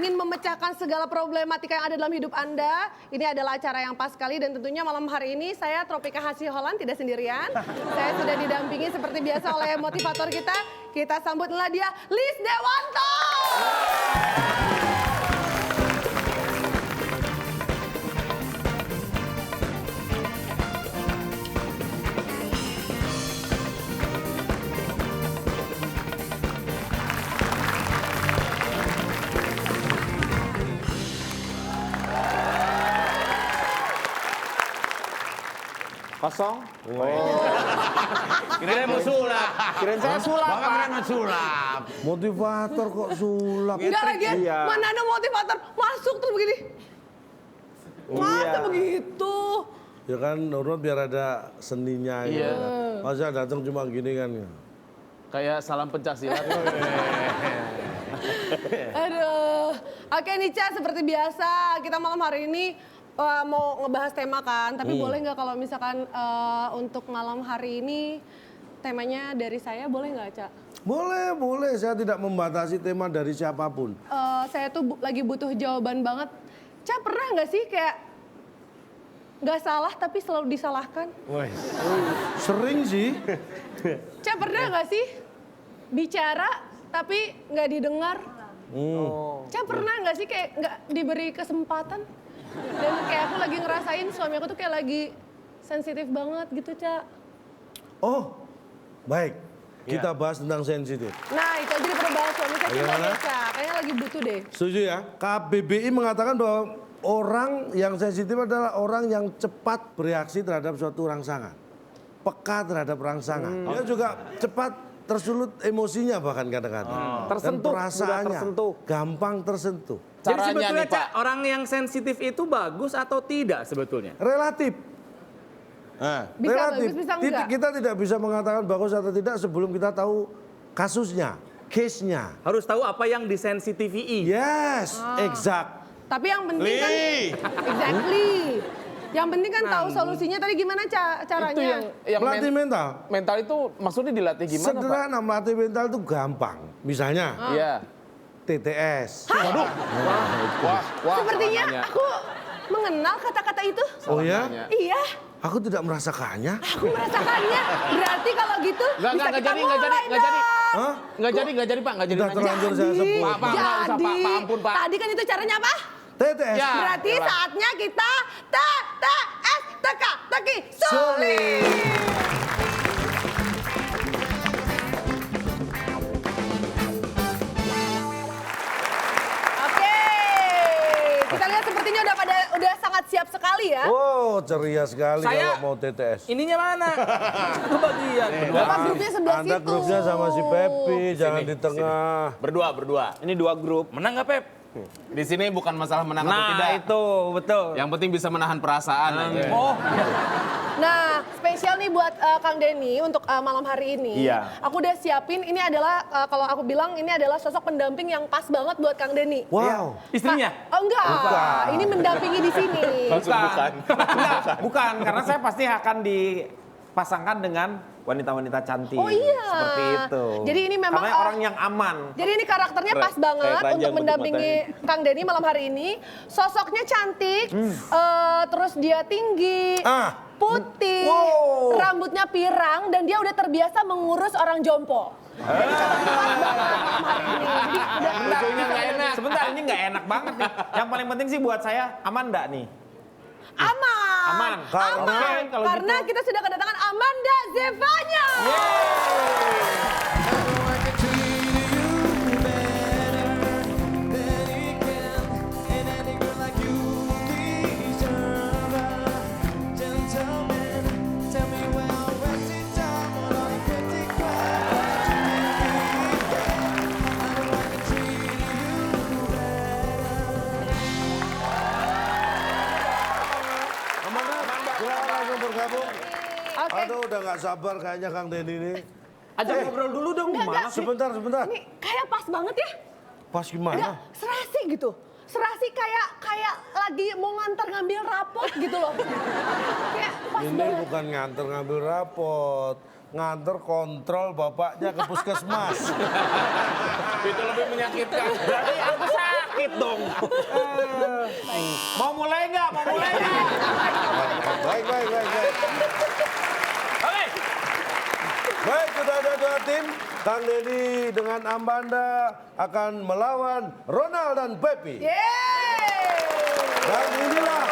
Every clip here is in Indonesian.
ingin memecahkan segala problematika yang ada dalam hidup Anda, ini adalah acara yang pas sekali dan tentunya malam hari ini saya Tropika Hasiholan tidak sendirian. Saya sudah didampingi seperti biasa oleh motivator kita. Kita sambutlah dia, Lis Dewanto. Kosong? Kirain mau sulap. Kirain saya sulap, Bapak kirain mau sulap. Motivator kok sulap? Enggak lagi, Iya. mana ada motivator masuk terus begini. Masa begitu? Ya kan Nurul biar ada seninya Iya. gitu. Masa datang cuma gini kan. Kayak salam pencaksilat. Aduh. Oke Nica, seperti biasa kita malam hari ini mau ngebahas tema kan. Tapi boleh nggak kalau misalkan untuk malam hari ini temanya dari saya boleh nggak Ca? Boleh, boleh. Saya tidak membatasi tema dari siapapun. Saya tuh lagi butuh jawaban banget. Ca pernah nggak sih kayak nggak salah tapi selalu disalahkan? Sering sih. Ca pernah nggak sih bicara tapi nggak didengar? Ca pernah nggak sih kayak nggak diberi kesempatan? Dan kayak aku lagi ngerasain suami aku tuh kayak lagi sensitif banget gitu Ca. Oh, baik. Kita bahas tentang sensitif. Nah itu aja perlu bahas suami saya coba Bagaimana? deh Ca. Kayaknya lagi butuh deh. Setuju ya? KBBI mengatakan bahwa orang yang sensitif adalah orang yang cepat bereaksi terhadap suatu rangsangan. Peka terhadap rangsangan. Dia juga cepat tersulut emosinya bahkan kadang-kadang. Tersentuh, Dan perasaannya mudah tersentuh. gampang tersentuh. Jadi Caranya sebetulnya nih, Pak. Cak, orang yang sensitif itu bagus atau tidak sebetulnya? Relatif. Bisa Relatif. bagus bisa enggak? Kita tidak bisa mengatakan bagus atau tidak sebelum kita tahu kasusnya, case-nya. Harus tahu apa yang disensitifi. Yes, exact. Tapi yang penting kan exactly. Yang penting kan tahu solusinya tadi gimana caranya. Itu yang Melatih mental. mental itu maksudnya dilatih gimana, Pak? Sederhana, melatih mental itu gampang. Misalnya, Iya. TTS. Wah, Sepertinya namanya. aku mengenal kata-kata itu. Oh ya? Namanya. Iya, Aku tidak merasakannya. aku merasakannya. Berarti kalau gitu Nggak bisa kita jadi, mulai nggak jadi. dong. Hah? Nggak jadi, Pak, nggak jadi. Udah nanya. terlanjur saya sebut. Pak, nggak usah, Pak. Jadi, Pak, ampun, Pak. tadi kan itu caranya apa? TTS. Ya. Berarti elah. saatnya kita teka-teki sulit. Oke, kita lihat sepertinya udah sangat siap sekali ya. Oh, ceria sekali Saya- kalau mau TTS. Ininya mana? Kebagian. Bapak grupnya sebelah Anda situ. grupnya sama si Pepi, jangan di tengah. Berdua. Ini dua grup. Menang nggak Pep? Di sini bukan masalah menang atau Nah tidak. itu betul. Yang penting bisa menahan perasaan aja. Oh, Nah, spesial nih buat Kang Denny untuk malam hari ini. Iya. Aku udah siapin, ini adalah kalau aku bilang ini adalah sosok pendamping yang pas banget buat Kang Denny. Wow. istrinya? Oh enggak, ini mendampingi di sini. Bukan, karena saya pasti akan dipasangkan dengan wanita-wanita cantik. Oh iya. Seperti itu. Jadi ini memang, karena orang yang aman. Jadi ini karakternya pas banget keranjang untuk mendampingi Kang Denny malam hari ini. Sosoknya cantik, terus dia tinggi, putih, rambutnya pirang, dan dia udah terbiasa mengurus orang jompo. Jadi cocoknya pas banget malam hari ini. Jadi udah Nggak enak. Sebentar, ini nggak enak banget nih. Yang paling penting sih buat saya, aman nggak nih? aman. Aman. Aman. Oke, kalau Karena gitu. kita sudah kedatangan Amanda Zevanya. Silakan langsung bergabung. Oke. Aduh, udah nggak sabar kayaknya Kang Denny ini. Ajak ngobrol dulu dong. Enggak, Sebentar. Ini kayak pas banget ya. Pas Ada gimana? serasi gitu. Serasi kayak lagi mau ngantar ngambil rapot gitu loh. Kayak pas Ini banget. bukan nganter ngambil rapot. Nganter kontrol bapaknya ke puskesmas. Itu lebih menyakitkan. Berarti aku sakit dong. Mau mulai nggak? Mau mulai nggak? Baik. Oke. Baik, sudah ada 2 tim. Kang Denny dengan Amanda akan melawan Ronald dan Pepi. Dan inilah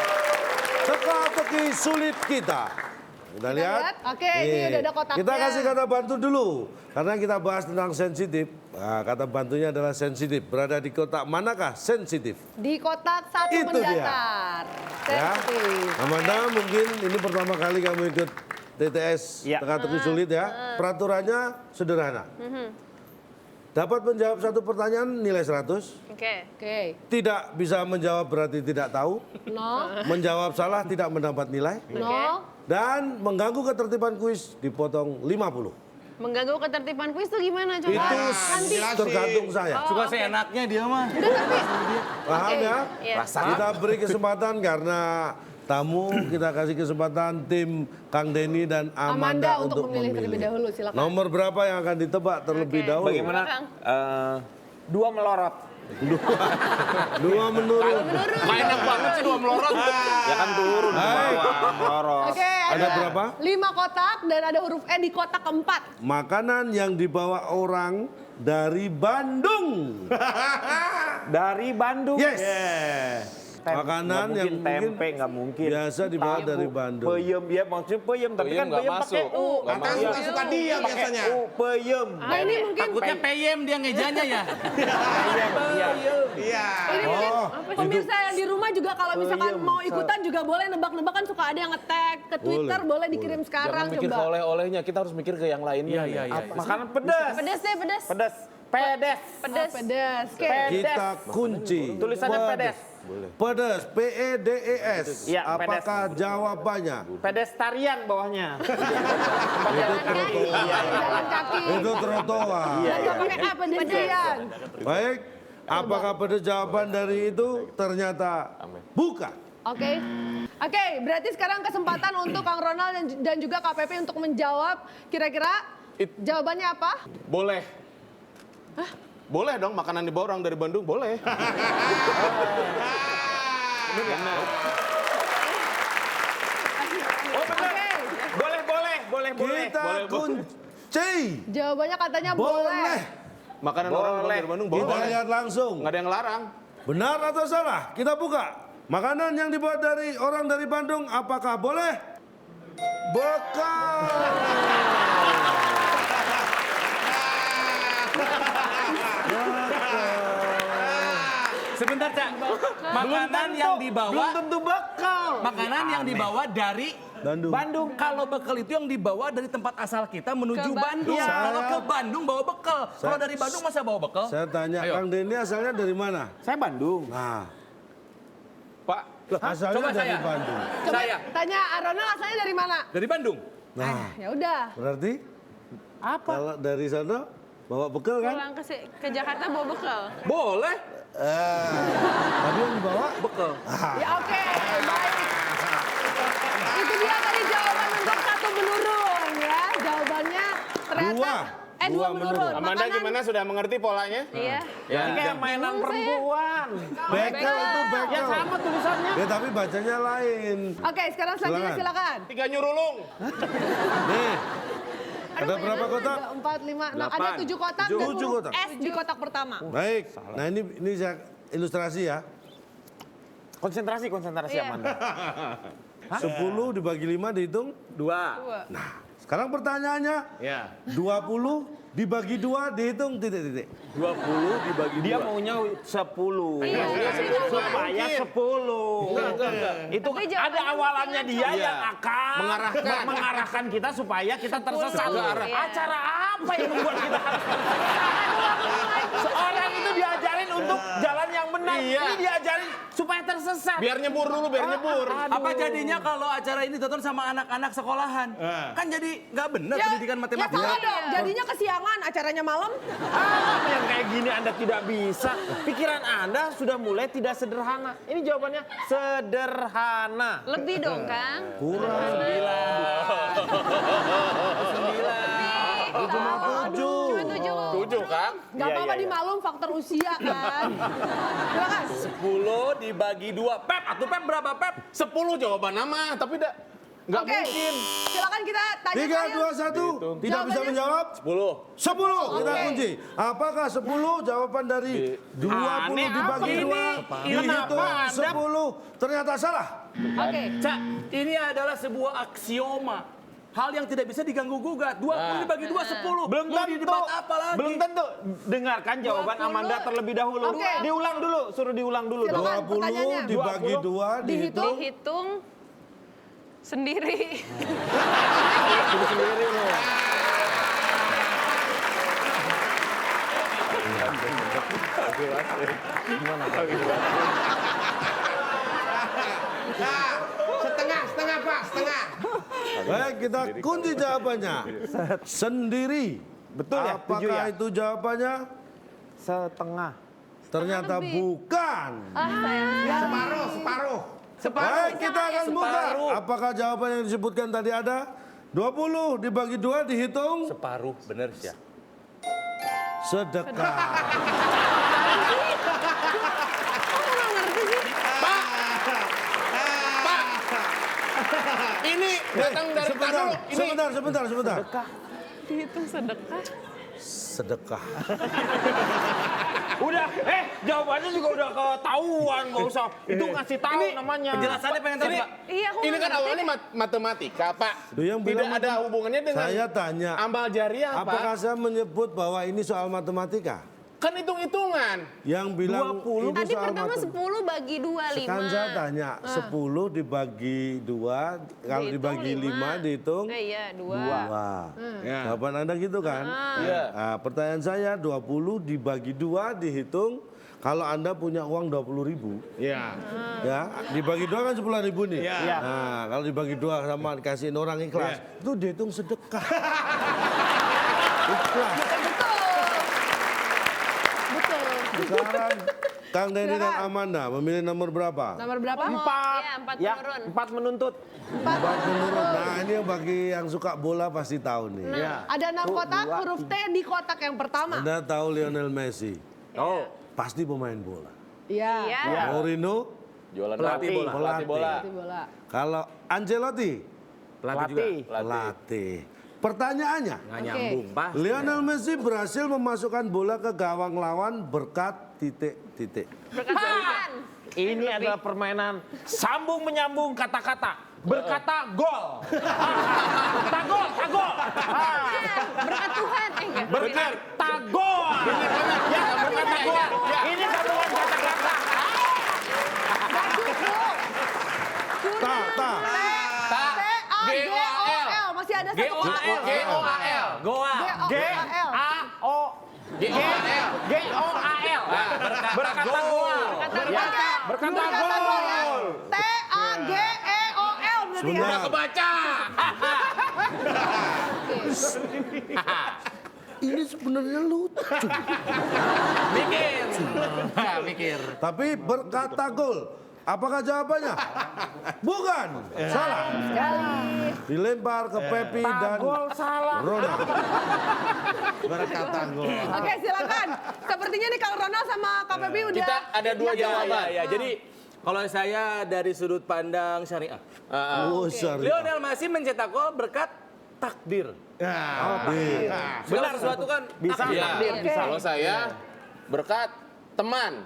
teka-teki sulit kita. Kita lihat. Oke, ini udah ada kotaknya. Kita kasih kata bantu dulu. Karena kita bahas tentang sensitif. Nah, kata bantunya adalah sensitif. Berada di kotak manakah sensitif? Di kotak 1 Itu dia. mendatar. Ya. Sensitif. Amanda mungkin ini pertama kali kamu ikut TTS Ya. teka-teki sulit ya. Peraturannya sederhana. Dapat menjawab 1 pertanyaan nilai 100. Oke. Tidak bisa menjawab berarti tidak tahu. No. Menjawab salah tidak mendapat nilai. No. Dan mengganggu ketertiban kuis dipotong 50. Mengganggu ketertiban kuis tuh gimana coba? Itu nanti. tergantung saya. Suka seenaknya dia mah. Paham ya? Iya. Kita beri kesempatan karena tamu, kita kasih kesempatan tim Kang Denny dan Amanda, untuk memilih terlebih dahulu, silakan. Nomor berapa yang akan ditebak terlebih Oke. dahulu? Bagaimana? Kang. 2 melorot. Dua menurun. Gak enak banget sih 2 melorot. Ya kan turun ke bawah, melorot. Oke, Ada berapa? 5 kotak dan ada huruf E di kotak keempat. Makanan yang dibawa orang dari Bandung. Dari Bandung. Yes. Makanan Nggak yang mungkin tempe, nggak mungkin. biasa dibawa dari Bandung. Peyem, ya maksudnya peyem, tapi Peyem kan nggak peyem pakai masuk. U. Nggak Kan masuk. suka dia biasanya. U, peyem. Nah ini mungkin Takutnya peyem dia ngejanya ya. Peyem, iya. Iya. ini mungkin pemirsa yang di rumah juga kalau misalkan Peyem. mau ikutan juga boleh nebak-nebak, kan suka ada yang nge-tag ke Twitter, boleh dikirim sekarang Jangan mikir ke coba. oleh-olehnya, kita harus mikir ke yang lainnya. Iya. Makanan pedas. Pedes deh, pedes. Pedas. Pedes. Pedes. Pedas. Oke. Kita kunci. Tulisannya pedes. Pedas, PEDES. Iya, Apakah jawabannya? Pedestarian bawahnya. Jalan kaki. Itu trotoar. Dan gak pakai A, pedestrian. Baik, apakah pada jawaban dari itu ternyata bukan? Oke. Oke, berarti sekarang kesempatan untuk Kang Ronald dan juga KPP untuk menjawab kira-kira jawabannya apa? Boleh. Boleh dong, makanan dibawa orang dari Bandung, boleh. Oh benar. Boleh. Kita kunci. Jawabannya katanya Boleh. boleh. Makanan orang dari Bandung, Kita boleh. lihat langsung. Nggak ada yang larang. Benar atau salah? Kita buka. Makanan yang dibuat dari orang dari Bandung, apakah boleh? Bekal. Sebentar, Cak. Makanan yang dibawa, Belum tentu bekal. makanan yang dibawa dari Bandung. Kalau bekal itu yang dibawa dari tempat asal kita menuju Ke Bandung. Bandung. Kalau Saya- ke Bandung bawa bekal. Kalau dari Bandung masa bawa bekal? Saya tanya, Ayo. Kang Denny asalnya dari mana? Saya Bandung. Nah, Pak, asalnya coba dari saya. Bandung. Coba Saya tanya Ronald asalnya dari mana? dari Bandung. Nah, Ya udah. berarti Apa? kalau dari sana bawa bekal kan? Pulang ke Jakarta bawa bekal. Boleh. Tadi yang dibawa Bekal. Ya oke, baik. Itu dia tadi jawaban untuk 1 menurun ya. Jawabannya ternyata dua menurun. Amanda gimana, sudah mengerti polanya? Iya. Ya, ini kayak mainan perempuan. bekel itu Ya bekel. sama tulisannya. Ya tapi bacanya lain. Oke, sekarang selanjutnya silakan. 3 nyurulung. Nih, ada berapa kotak? 3, 4, 5, 6. Ada 7 kotak dan 7 huruf kotak. S di kotak pertama. Baik. Nah ini saya ilustrasi ya. Konsentrasi Iya. Amanda. 10 dibagi 5 dihitung. 2. Sekarang pertanyaannya, Ya. 20 dibagi 2 dihitung titik-titik. 20 dibagi dia maunya 10. Supaya 10. Itu Tapi ada jawabannya awalannya mungkin dia Iya. yang akan mengarahkan kita supaya kita tersesat. Iya. Acara apa yang membuat kita harus tersesat? Seorang itu diajarin untuk jalan yang benar. Iya. Ini diajarin supaya tersesat. Biar nyebur dulu, biar nyebur. Apa jadinya kalau acara ini ditonton sama anak-anak sekolahan? Kan jadi nggak benar pendidikan Ya matematika. salah dong, jadinya kesiangan acaranya malam. Apa yang kayak gini Anda tidak bisa? Pikiran Anda sudah mulai tidak sederhana. Ini jawabannya sederhana. Lebih dong, Kang. Kurang. 9. Cuma 7. Cuma 7. 7, Kang. Nggak apa-apa dimaklum faktor usia kan. Silakan. 10 dibagi 2. Pep, atuh Pep berapa Pep? 10 jawaban nama, tapi nggak Oke, mungkin. silakan kita tanya 3, 2, 1. Tidak bisa Jawabannya? menjawab? 10. 10. Kita Oke. kunci. Apakah 10 jawaban dari 20 Aneh dibagi apa 2? ini? Dihitung Kenapa Anda- 10. Ternyata salah. Oke. Cak, ini adalah sebuah aksioma. Hal yang tidak bisa diganggu-gugat. 20 dibagi 2, 10. Belum Mau tentu. didebat apa lagi? Belum tentu. Dengarkan jawaban 20. Amanda terlebih dahulu. Oke. Diulang dulu, suruh diulang dulu. Silakan. dong. 20 pertanyaannya. dibagi 2 dihitung. Dihitung sendiri. Setengah Pak, setengah. Baik, kita kunci jawabannya. Sendiri. Betul ya? Tujuh Apakah ya? itu jawabannya? Setengah. Ternyata bukan. Separuh. Baik, kita akan buka. Separuh. Apakah jawaban yang disebutkan tadi ada? 20 dibagi 2 dihitung Separuh, bener sih ya. sedekah. Ini datang dari Sebentar, dulu. Ini sebentar. Dihitung sedekah. Sedekah. Udah, jawabannya juga udah ketahuan, nggak usah. Itu ngasih tahu namanya. Penjelasannya pengen tahu, Pak. Iya, aku ini nggak kan ngerti. awalnya matematika, Pak. Loh, yang Tidak bilang ada hubungannya dengan Saya tanya, amal jariah, apakah Pak. saya menyebut bahwa ini soal matematika? Kan hitung-hitungan. Yang bilang 20. ini Tadi soal pertama matematika. 10 bagi 2, 5. Sekarang saya tanya, 10 dibagi 2, kalau Dihitung dibagi 5 dihitung Iya, 2. 2. Jawaban Anda gitu kan? Iya. Nah, pertanyaan saya 20 dibagi 2 dihitung, kalau Anda punya uang 20.000, Iya. ya dibagi 2 kan 10.000 nih. Iya. Nah, kalau dibagi 2 sama dikasihin orang ikhlas, itu dihitung sedekah. Ikhlas. Betul. Sekarang Kang Denny dan Silakan. Amanda memilih nomor berapa? Nomor berapa? 4. Iya, 4 Ya, turun. 4 menuntut. 4 menurut. Nah, ini bagi yang suka bola pasti tahu nih. Ada 6 kotak, huruf T di kotak yang pertama. Anda tahu Lionel Messi? Oh, Pasti pemain bola. Iya. Iya. Mourinho? Jualan Pelatih bola. Pelatih bola. Di bola. Kalau Ancelotti? pelatih. Pelatih. Pertanyaannya, Nggak nyambung, Pak. Lionel Messi berhasil memasukkan bola ke gawang lawan berkat titik-titik. Berkat Tuhan. Ini adalah permainan sambung menyambung kata-kata. Berkata gol. Tagol, tagol. Berkat Tuhan. Enggak. Berkata gol. Ya, berkata gol. Ini sambungan kata-kata. Ta. T-A-G-O-L. Masih ada satu kotak. G-O-A-L. Goa. G-O-A-L. G-A-O. G-O-A-L. G-O-A-L. Berkata gol. Ya, berkata gol. T-A-G-E-O-L berarti ya. Sebentar. Kebaca. Ini sebenarnya lucu. Mikir. Tapi berkata gol. Apakah jawabannya? Bukan. Salah. Dilempar ke Pepi dan Gol salah. Ronald. Berkata gol. Oke, silakan. Sepertinya nih Kang Ronald sama Kak Pepi udah. Kita ada 2 jawaban. Ya, jadi kalau saya dari sudut pandang syariah, Oh, sorry. Lionel Messi mencetak gol berkat takdir. Segala sesuatu kan Bisa. takdir. Iya. Oke. Kalau saya berkat teman.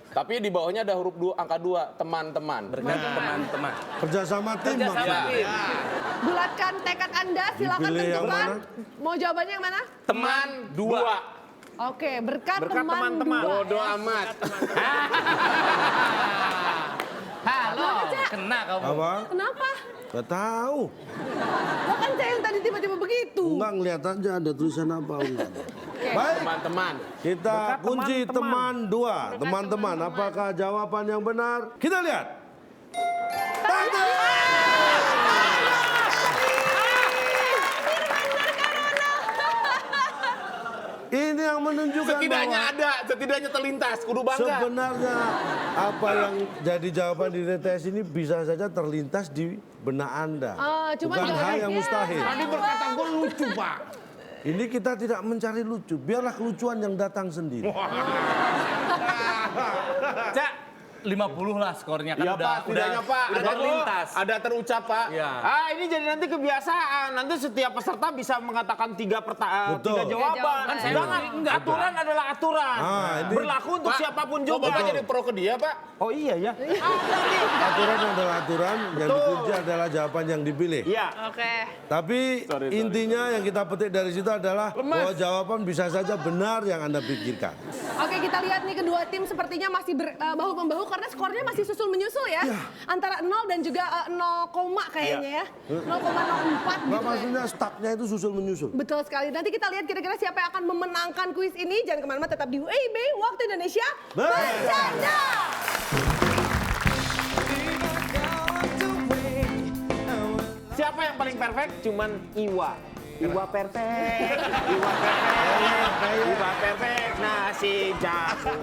Tapi di bawahnya ada huruf 2, angka 2, teman-teman. Berkat teman-teman. Kerjasama tim Kerjasama maksudnya. tim. Bulatkan tekad Anda, silakan Dipilih yang tentukan. mana? Mau jawabannya yang mana? Teman 2. Oke, berkat Berkat teman teman-teman. dua. Bodoh amat. Halo, kena kamu. Apa? Kenapa? Gak tahu. Lah kan saya yang tadi tiba-tiba begitu. Enggak ngeliat aja ada tulisan apa. Enggak. Baik, Teman-teman. kita Berkat kunci teman-teman. teman 2. Teman-teman, apakah jawaban yang benar? Kita lihat. Takdir! Ini yang menunjukkan Setidaknya bahwa ada, setidaknya terlintas. Kudu bangga. sebenarnya apa yang jadi jawaban di TTS ini bisa saja terlintas di benak Anda. Cuma Bukan hal yang jawabannya- mustahil. Tadi berkata gue lucu, Pak. Ini kita tidak mencari lucu, biarlah kelucuan yang datang sendiri. Cak, 50 lah skornya kan Ya Pak, setidaknya Pak. udah terlintas. Ada terucap Pak. Iya. Ini jadi nanti kebiasaan. Nanti setiap peserta bisa mengatakan tiga Betul. jawaban. Kan saya Jangan, enggak. aturan adalah aturan. Ini- Berlaku untuk Pak, siapapun kok juga. Bapak jadi pro ke dia Pak? Oh iya ya. Aturan adalah aturan, yang dikunci adalah jawaban yang dipilih. Iya. Oke. Tapi intinya yang kita petik dari situ adalah bahwa jawaban bisa saja benar yang Anda pikirkan. Oke, kita lihat nih kedua tim sepertinya masih bahu-membahu karena skornya masih susul menyusul ya. Antara 0 dan juga 0, kayaknya ya. 0,04 Nggak, gitu ya. maksudnya stucknya itu susul menyusul. Betul sekali. Nanti kita lihat kira-kira siapa yang akan memenangkan kuis ini. Jangan kemana-mana, tetap di WIB Waktu Indonesia Bercanda. Siapa yang paling perfect? Cuman Iwa. Iwa perfect. Iwa perfect. Iwa perfect. Nasi jagung.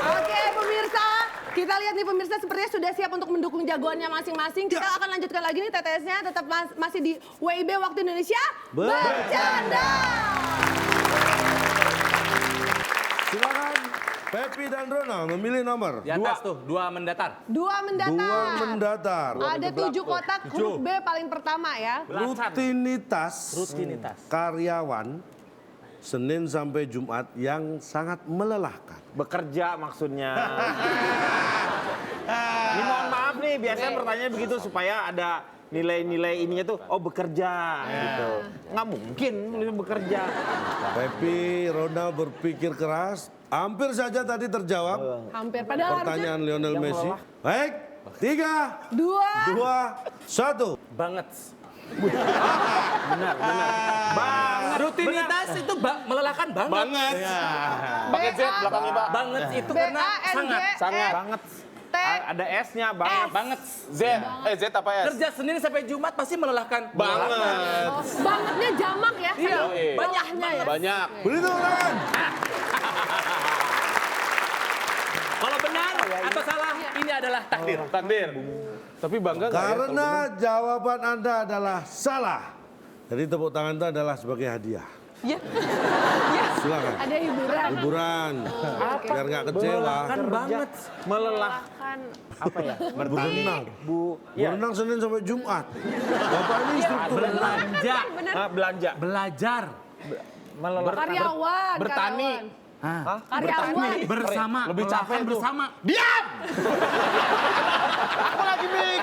Oke pemirsa, kita lihat nih pemirsa sepertinya sudah siap untuk mendukung jagoannya masing-masing. Kita akan lanjutkan lagi nih TTS-nya tetap masih di WIB Waktu Indonesia Bercanda. Silakan Pepi dan Ronald memilih nomor. Di atas tuh, 2 mendatar. 2 mendatar. 2 mendatar. Ada 7 kotak, huruf B paling pertama ya. Rutinitas karyawan Senin sampai Jumat yang sangat melelahkan. Bekerja maksudnya. Ini mohon maaf nih, biasanya pertanyaan begitu supaya ada nilai-nilai ininya tuh, oh bekerja gitu. Nggak mungkin bekerja. Pepi, Ronald berpikir keras. Hampir saja tadi terjawab Hampir. Padahal pertanyaan harusnya Lionel Messi. Baik, 3, 2. 2, 1. Banget. Benar. Bang, Rutinitas itu melelahkan banget. Banget. Pakai Z belakangnya Pak. Banget itu karena sangat. Sangat. banget. T. Ada S-nya banget. Banget. Z. Z apa S? Kerja Senin sampai Jumat pasti melelahkan. Banget. Oh, bangetnya jamak ya. Iya, saking banyaknya ya. Banyak. Beri tepuk tangan. Kalau benar atau salah, ini adalah takdir. Takdir. Tapi bangga nggak ya? Karena jawaban Anda adalah salah. Jadi tepuk tangan itu adalah sebagai hadiah. Ya. Silakan. Ada hiburan. Hiburan. Biar nggak kecewa. Kan banget. Melelahkan apa ya? Berenang. Ya. Berenang Senin sampai Jumat. Bapak ini instruktur renang. Belanja. Belanja. Belajar. Melelahkan. Karyawan. Bertani. Karyawan. Bersama. Lebih capek tuh. bersama. Diam! Aku lagi mikir.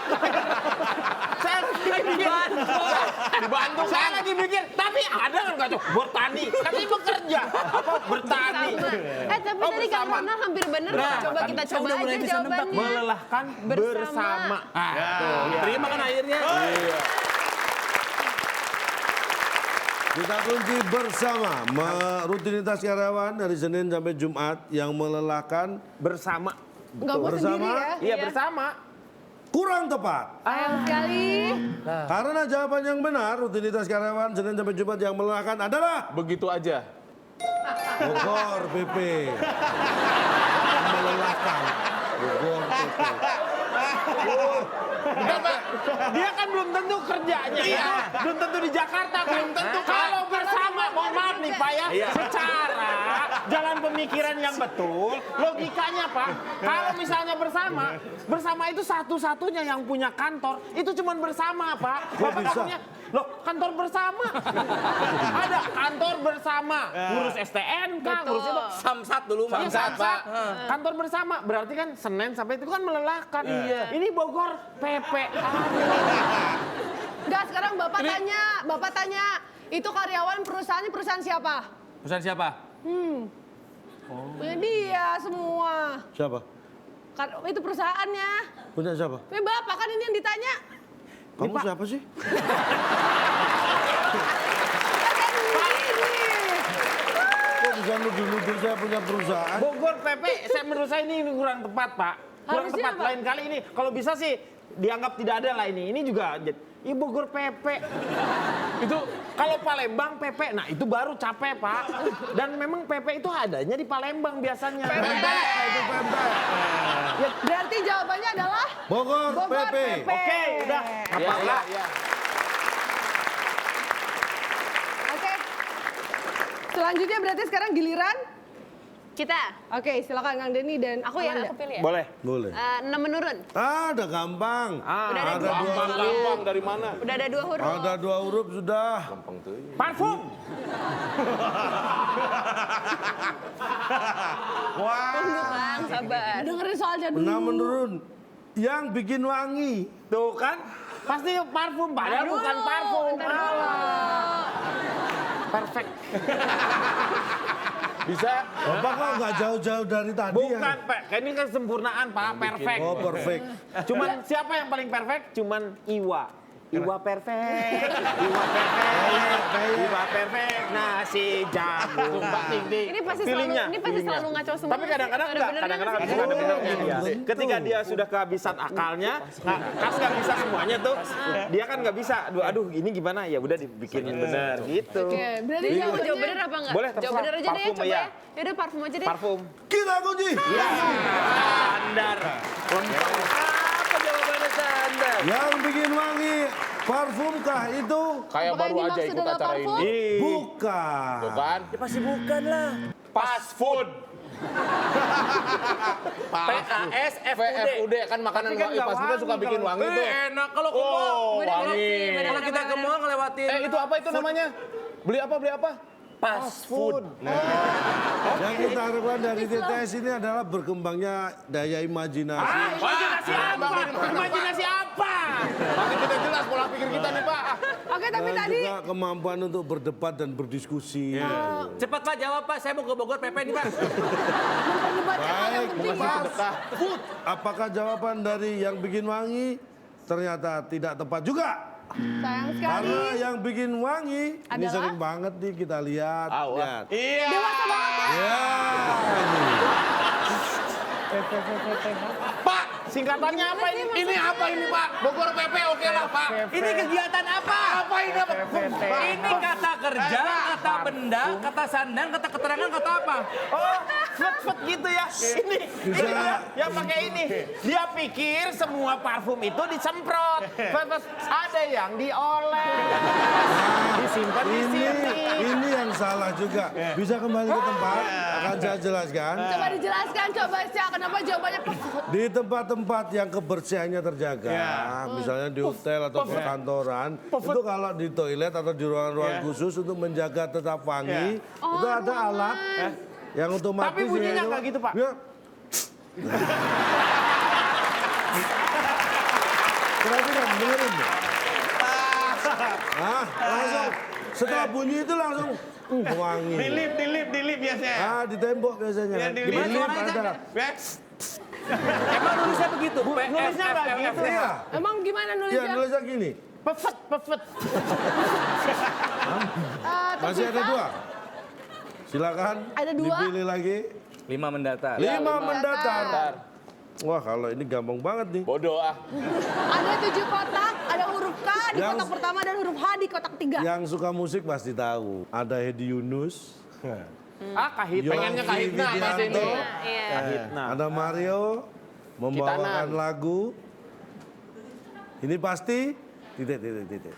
Saya lagi dibantu. Saya lagi mikir. Tapi ada kan nggak tuh bertani? Tapi bekerja. Apa bertani? Tapi tadi Kang Ronald hampir bener. Coba kita coba udah mulai aja bisa nebak. jawabannya. Melelahkan bersama. Terima kan akhirnya. Kita kunci bersama. Rutinitas karyawan dari Senin sampai Jumat yang melelahkan Bersama. Nggak mau sendiri ya. Iya bersama. kurang tepat. Sayang sekali. Karena jawaban yang benar, rutinitas karyawan Senin sampai Jumat yang melelahkan adalah Begitu aja. Bogor PP. Melelahkan. Bogor PP. Dia kan belum tentu kerjanya. Belum tentu di Jakarta. Belum tentu. Kalau bersama, mohon maaf nih Pak ya. Secara jalan pemikiran yang betul, logikanya Pak. Kalau misalnya bersama itu satu-satunya yang punya kantor. Itu cuma bersama Pak. Bapak bisa? tahunya, loh kantor bersama. Ada kantor bersama. Ngurus STNK, ngurus itu. Samsat dulu Mas. Samsat, Pak. Kantor bersama berarti kan Senin sampai itu kan melelahkan. Iya. Ini Bogor PP. Enggak, sekarang Bapak tanya, itu karyawan perusahaan siapa? Perusahaan siapa? Punya dia semua. Siapa? Itu perusahaannya. Punya siapa? Tapi Bapak kan ini yang ditanya. Kamu siapa sih? Kok bisa nuduh-nuduh saya punya perusahaan? Bogor PP, menurut saya ini kurang tepat Pak. Kurang Harusnya, tepat. Pak. Lain kali ini, kalau bisa sih dianggap tidak ada lah ini. Ini juga, Bogor PP. Itu Kalau Palembang Pepe, nah itu baru capek Pak. Dan memang Pepe itu adanya di Palembang biasanya. Pempek, itu pempek. Berarti jawabannya adalah Bogor, Pepe. Oke, udah. Iya. Oke. Selanjutnya berarti sekarang giliran. Kita. Oke, silakan Kang Denny dan Aku ya, Amanda. aku pilih ya. Boleh. Boleh. 6 menurun. Udah gampang. Udah ada Ada dua. dua huruf. Gampang dari mana? Udah ada 2 huruf. Ada 2 huruf sudah. Gampang tuh. Parfum. Tunggu Bang, sabar. Dengerin soalnya dulu. 6 menurun. Yang bikin wangi. Tuh kan. Pasti parfum, padahal bukan parfum. Perfect. Bisa? Bapak kok nggak jauh-jauh dari tadi Bukan, ya? Pak. Ini kan kesempurnaan, Pak. Perfect. Oh, perfect. Cuman siapa yang paling perfect? Cuman Iwa. Iwa perfect. Iwa perfect. Iwa perfect. Nasi jagung. Mbak Tinggi. Ini pasti Feelingnya, selalu, ini pasti feelingnya. selalu ngaco semua. Tapi kadang-kadang Ada enggak, benernya kadang-kadang nggak sih? suka ada benernya. Belum tentu. Ketika dia sudah kehabisan akalnya, Kas nggak bisa semuanya tuh. Dia kan nggak bisa. Aduh, ini gimana? Ya udah dibikinin bener gitu. Oke, berarti Mau jawabannya jawab bener apa enggak? Boleh, Jawab terserah. bener aja deh, Parfum coba ya. ya. Yaudah parfum aja deh. Parfum. Kita kunci. Standar. Apa jawabannya standar? Yang bikin wangi, parfumkah itu? Kayak Apakah baru ini aja maksud ikut adalah acara parfum? ini. Bukan. Tuh kan? Ya pasti bukan lah. Fast food. PASFUD kan makanan Tapi kan nggak fast food suka wangi bikin kalau- wangi tuh. Enak kalau ke mall. Bener-bener wangi. sih, bener-bener, Kalau kita ke bener-bener. mall ngelewatin. Itu apa itu namanya? Beli apa? Fast food. Yang kita harapkan dari TTS ini adalah berkembangnya daya imajinasi. Imajinasi apa? Imajinasi apa? Makin tidak jelas pola pikir kita nih Pak. Oke, tapi Dan tadi juga kemampuan untuk berdebat dan berdiskusi. Cepat Pak jawab Pak, saya mau ke Bogor Pepe nih Pak. memperdebatkan hal yang Baik, penting. Food. Apakah jawaban dari yang bikin wangi ternyata tidak tepat juga? Sayang sekali. Karena yang bikin wangi ini Adalah? sering banget nih kita lihat. Lihat. Iya. Dewasa banget ya. Ya. Pak, singkatannya apa ini? Ini apa ini Pak? Bogor PP oke lah Pak. Ini kegiatan apa? Apa ini apa? Ini kata kerja, kata benda, kata sandang, kata keterangan, kata apa? Oh, fet gitu ya. Ini ya pakai ini. Dia pikir semua parfum itu disemprot. Ada yang dioles. Disimpan di sini. Ini yang salah juga. Bisa kembali ke tempat, akan saya jelaskan. Coba dijelaskan, coba Sia, kenapa jawabannya perfect? Di tempat-tempat yang kebersihannya terjaga, misalnya di hotel atau perkantoran, itu kalau di toilet atau di ruangan-ruangan khusus untuk menjaga tetap wangi, itu ada alat yang otomatis. Tapi bunyinya nggak gitu, Pak? Ya. Perhatikan, dengerin deh. Langsung setelah bunyi itu langsung wangi. Dilip biasanya. Di tembok biasanya. Ya, Di di lift suaranya ada. Emang nulisnya begitu? Nulisnya nggak gitu. Iya. Emang gimana Iya, nulisnya? nulisnya gini. Pefet. Masih ada 2. Silakan. Ada 2. Dipilih lagi. 5 mendatar. 5 mendatar. Wah, kalau ini gampang banget nih. Bodoh ah. Ada 7 kotak, ada huruf K di Yang- kotak pertama dan huruf H di kotak 3. Yang suka musik pasti tahu. Ada Hedi Yunus. Kahit. Pengennya Kahitna pasti ini. Iya. Kahitna. Ada Mario membawakan Kitanan. lagu. Ini pasti titik.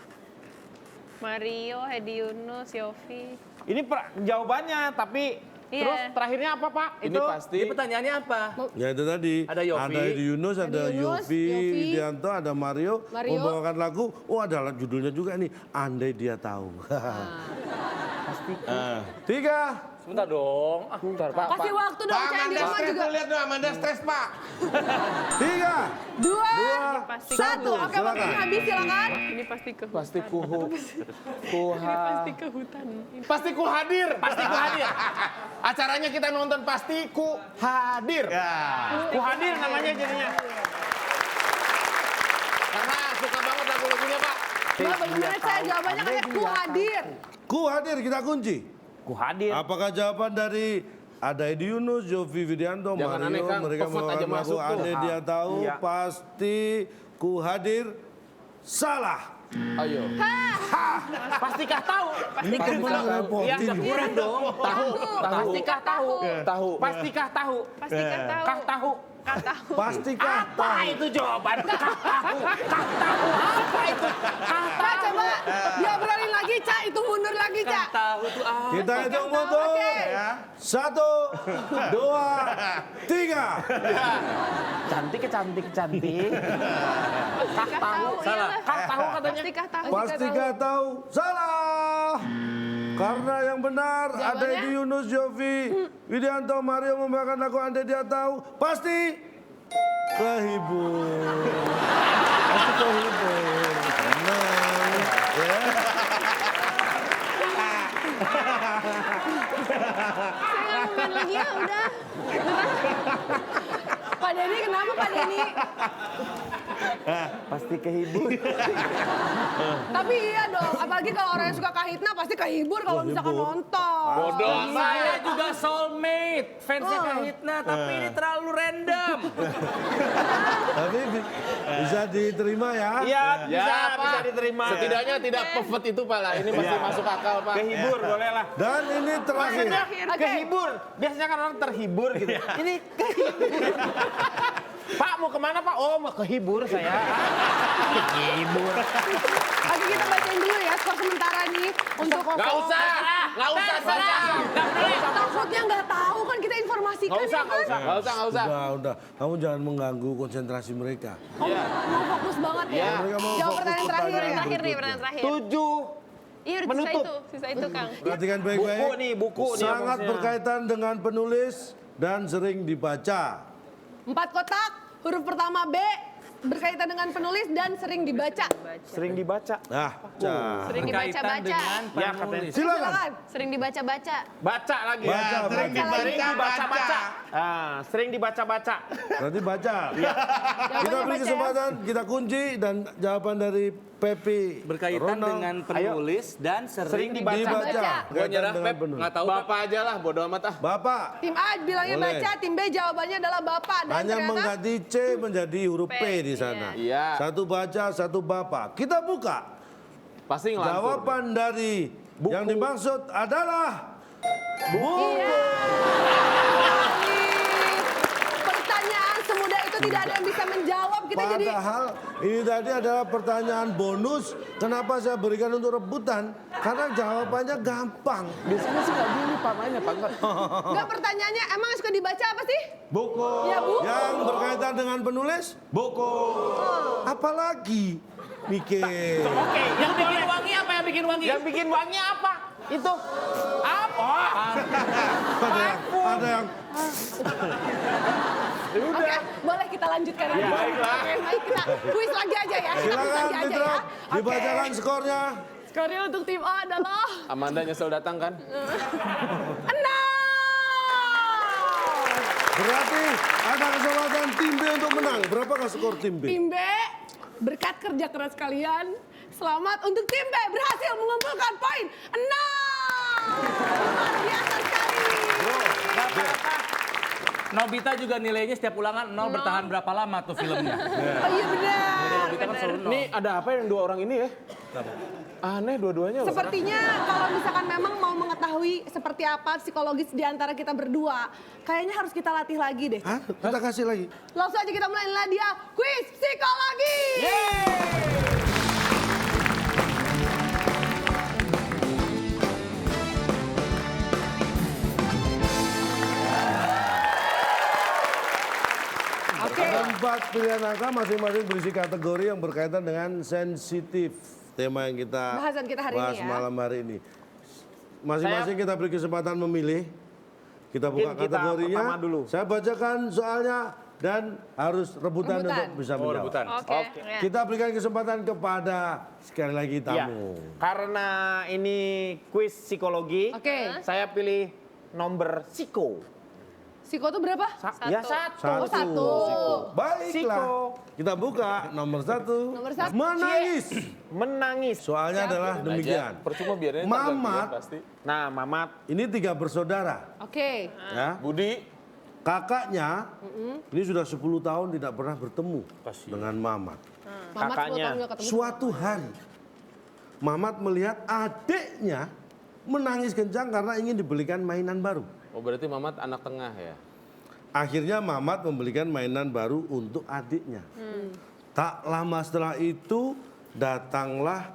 Mario, Hedi Yunus, Yofi. Ini jawabannya, tapi Iya. terus terakhirnya apa Pak? Ini pasti. Jadi pertanyaannya apa? Ya itu tadi. Ada Yofi. Ada Hedi Yunus, ada Hedi Yunus, Yofi Yofi. Widianto, ada Mario, Mario. membawakan lagu. Oh, ada judulnya juga nih. Andai dia tahu. 3. Sebentar dong. Bentar Pak. Kasih waktu dong, saya di rumah juga. lihat dong Amanda stres Pak. 3, 2, pasti 1. Oke, silakan. waktunya habis, silakan. Ini pasti ke hutan. Pasti Pasti ke hutan. Pasti ku hadir. Acaranya kita nonton pasti ku hadir. Ku hadir namanya jadinya. Karena suka banget lagu-lagunya Pak. Coba benar saya jawabannya kayak ku hadir. Ku hadir, kita kunci. Ku hadir. Apakah jawaban dari ada Hedi Yunus, Yofi Widianto, Jangan Mario, aneh, Kang. mereka Pefet aja membawakan lagu masuk tuh. Andai dia tahu, Iya. pasti ku hadir. salah. Ayo. Pastikah tahu? Ini kamu Ya, repotin. kurang dong. Tahu. Pastikah tahu? Tahu. Pastikah tahu? Pastikah tahu? Kah tahu? Kah tahu? Pastikah Apa itu jawaban? Kah tahu? Kah tahu? Apa itu? Kah Kak, coba diobrolin lagi, Cak. Itu mundur lagi, Cak. Tahu tuh ah. Kita hitung mundur. Oke. 1, 2, 3. Cantik. Kah tahu? Salah. Kah tahu katanya? Pastikah tahu? Pastikah tahu salah. Karena yang benar ada Jawabannya? Edi Yunus, Yofi, Widianto, Mario membacakan aku Anda dia tahu. Pasti kehibur. Pasti kehibur. Tenang. Ya. Saya nggak mau main lagi ya, udah. Pak Denny, kenapa Pak Denny? Pasti kehibur. Tapi iya dong, apalagi kalau orang yang suka kahitna pasti kehibur kalau misalkan nonton. Bodoh. Saya juga soulmate, fansnya Kahitna, tapi ini terlalu random. Tapi bisa diterima ya. Iya, Ya, bisa diterima. Setidaknya tidak perfect itu Pak lah. Ini masih masuk akal Pak. Kehibur boleh lah. Dan ini terakhir. Maksudnya kehibur. Biasanya kan orang terhibur gitu. Ini kehibur. Pak mau kemana Pak? Oh mau kehibur saya. Kehibur. Oke, kita bacain dulu ya skor sementara nih untuk Koko. Nggak usah baca. Takutnya nggak tahu kan kita informasikan Nggak usah, ya kan. Nggak usah. Udah. Kamu jangan mengganggu konsentrasi mereka. Mau fokus banget ya. Mereka mau Jawab fokus pertanyaan terakhir ya. pertanyaan. Terakhir nih, pertanyaan terakhir. 7. Iya, udah Menutup. sisa itu Kang. Perhatikan baik-baik. Buku nih. Sangat maksudnya. berkaitan dengan penulis dan sering dibaca. 4 kotak, huruf pertama B berkaitan dengan penulis dan sering dibaca. Sering dibaca. Nah, Sering Berkaitan dibaca-baca. dengan Ya, penulis. silakan. Silakan. Sering dibaca-baca. Baca lagi. Baca, sering baca. dibaca-baca. Sering dibaca-baca. Berarti baca. Kita beri baca ya. kesempatan, kita kunci dan jawaban dari Pepi. Berkaitan Ronald. dengan penulis dan Sering sering dibaca. Dibaca. Baca. Gua Berkaitan nyerah dengan Pep. penulis. Nggak tahu Bapak aja lah. Bodo amat ah. Bapak. Tim A bilangnya Boleh. baca, tim B jawabannya adalah bapak. Dan Hanya ternyata mengganti C menjadi huruf P di sana. Iya. Satu baca, satu bapak. Kita buka. Pasti ngelantur. Jawaban dari yang dimaksud adalah buku. pertanyaan semudah itu tidak ada yang bisa menjawab. Kita jadi Padahal ini tadi adalah pertanyaan bonus. Kenapa saya berikan untuk rebutan? Karena jawabannya gampang. Biasanya sih nggak gini Pak mainnya Pak. nggak pertanyaannya emang suka dibaca apa sih? Buku. Ya, buku. Yang berkaitan dengan penulis? Buku. Apalagi? Mikir. Oke, Yang bikin wangi apa yang bikin wangi? yang bikin wangi apa? Itu apa? Ada yang Oke, boleh kita lanjutkan lagi. baiklah. Oke, baik kita kuis lagi aja ya. Kita kuis silakan lagi aja Mitra, ya. dibacakan skornya. Skornya untuk tim A adalah Amanda nyesel datang kan? 6. Berarti ada kesempatan tim B untuk menang. Berapakah skor tim B? Tim B, berkat kerja keras kalian, selamat untuk tim B berhasil mengumpulkan poin 6. Luar biasa sekali. Nobita juga nilainya setiap ulangan 0 bertahan berapa lama tuh filmnya? Oh iya benar. Nobita kan selalu 0. Ini ada apa yang dua orang ini ya? Aneh dua-duanya loh. Sepertinya kalau misalkan memang mau mengetahui seperti apa psikologis di antara kita berdua, kayaknya harus kita latih lagi deh. Hah? Kita kasih lagi. Langsung aja kita mulai dia kuis psikologi. Oke. Ada 4 pilihan angka masing-masing berisi kategori yang berkaitan dengan sensitif. Tema yang kita Bahasan kita hari bahas ini ya. malam hari ini. Masing-masing kita beri kesempatan memilih. Kita buka Mungkin kita kategorinya. pertama dulu. Saya bacakan soalnya dan harus rebutan Rebutan. untuk bisa menjawab. rebutan. Oke. ya. Kita berikan kesempatan kepada sekali lagi Iya. tamu. Karena ini kuis psikologi, Oke. saya pilih nomor psiko. Siko tuh berapa? Ya satu. Oh, satu. Baiklah. Siko. Kita buka nomor 1. Nomor 1. Menangis. Menangis. Soalnya adalah demikian. Percuma biarin. Mamat. Pasti. Nah, Mamat. Ini 3 bersaudara. Oke. Ya. Budi. Kakaknya ini sudah 10 tahun tidak pernah bertemu dengan Mamat. Mamat 10 Kakaknya. tahun nggak ketemu. Suatu hari Mamat melihat adiknya menangis kencang karena ingin dibelikan mainan baru. Oh berarti Mamat anak tengah ya? Akhirnya Mamat membelikan mainan baru untuk adiknya. Tak lama setelah itu datanglah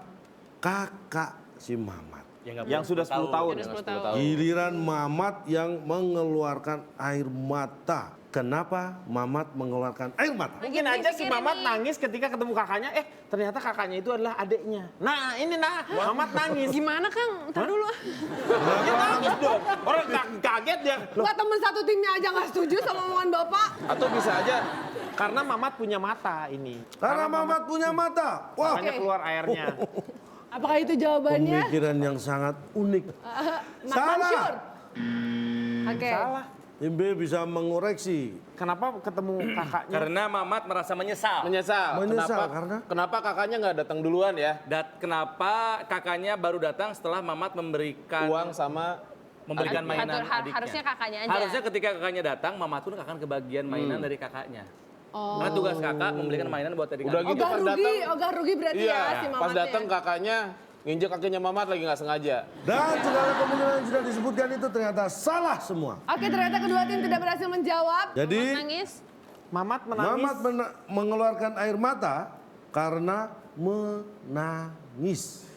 kakak si Mamat. Yang sudah 10 tahun. Udah 10 tahun. Giliran Mamat yang mengeluarkan air mata. Kenapa Mamat mengeluarkan air mata? Mungkin aja si Mamat nangis ketika ketemu kakaknya, ternyata kakaknya itu adalah adiknya. Nah ini Mamat nangis. Gimana Kang? Ntar dulu. Ya nangis dong. Orang kaget dia. Wah, temen satu timnya aja nggak setuju sama omongan Bapak. Atau bisa aja Karena Mamat punya mata ini. Karena Mamat punya mata. Wah, Makanya keluar airnya. Apakah itu jawabannya? pemikiran yang sangat unik. Mas Salah. Mansur. Oke. Salah. Imbe bisa mengoreksi. Kenapa ketemu kakaknya? Karena Mamat merasa menyesal. menyesal. Menyesal, Kenapa? Kenapa kakaknya nggak datang duluan ya? Kenapa kakaknya baru datang setelah Mamat memberikan Uang sama memberikan mainan adiknya. Harusnya kakaknya aja. Harusnya ketika kakaknya datang, Mamat pun akan kebagian mainan dari kakaknya. Karena tugas kakak memberikan mainan buat adik Udah kakak. gitu pas datang. Ogah rugi berarti ya si Mamatnya. Pas datang kakaknya nginjek kakinya Mamat lagi nggak sengaja. Dan segala kemungkinan yang sudah disebutkan itu ternyata salah semua. Oke, ternyata kedua tim tidak berhasil menjawab. Jadi Nangis. Mamat menangis. Mamat mengeluarkan air mata karena menangis.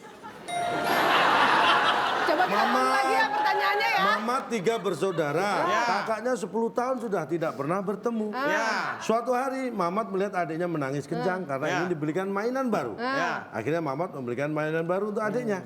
Coba kita ulang lagi ya pertanyaannya ya. Mamat 3 bersaudara, kakaknya 10 tahun sudah tidak pernah bertemu. Suatu hari Mamat melihat adiknya menangis kencang karena ingin dibelikan mainan baru. Akhirnya Mamat memberikan mainan baru untuk adiknya.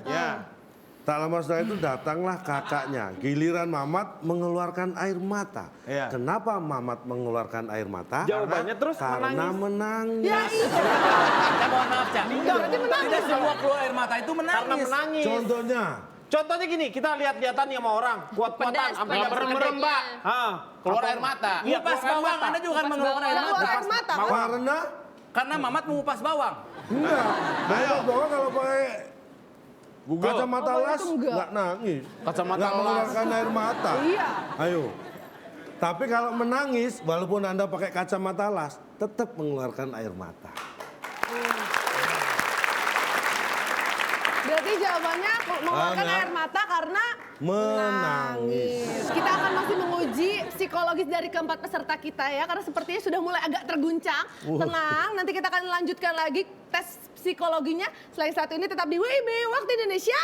Tak lama setelah itu datanglah kakaknya. Giliran Mamat mengeluarkan air mata. Kenapa Mamat mengeluarkan air mata? Jawabannya terus Karena menangis. Ya iya. Ya, mohon maaf, Cak. Berarti menangis. Tidak semua keluar air mata itu Karena menangis. menangis. Contohnya gini, kita lihat-lihatan nih sama orang, kuat-kuatan, Pedas, sampai pedas merem-merem, Mbak. Keluar air mata. Iya, Mengupas keluar air bawang, mata. Anda juga kan mengeluarkan air Keluar mata. air mata. kan? Karena Mamat mengupas bawang. Enggak. Bahwa kalau pakai kacamata Oh, las itu enggak. enggak nangis. Kacamata Enggak las. mengeluarkan air mata. Iya. Ayo. Tapi kalau menangis, walaupun Anda pakai kacamata las, tetap mengeluarkan air mata. Berarti jawabannya mengeluarkan Karena air mata karena menangis. Kita akan masih menguji psikologis dari keempat peserta kita ya, karena sepertinya sudah mulai agak terguncang. Tenang, nanti kita akan lanjutkan lagi tes psikologinya. Selain satu ini tetap di WIB Waktu Indonesia.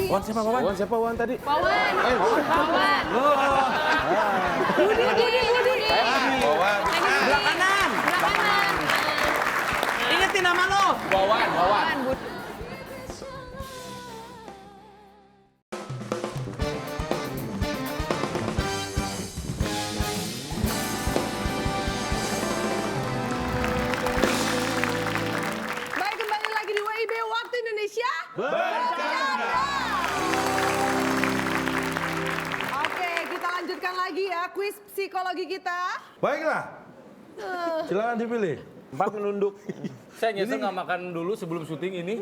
Wan siapa Wan? Wan siapa Wan tadi? Wawan. Wawan. Budi. Wawan. Sebelah kanan. Sebelah kanan. Ingetin nama lo. Wawan. Wawan. Baik, kembali lagi di WIB Waktu Indonesia. Oke, kita lanjutkan lagi ya kuis psikologi kita. Baiklah. Silakan dipilih. 4 menunduk. Saya nyesel nggak makan dulu sebelum syuting ini.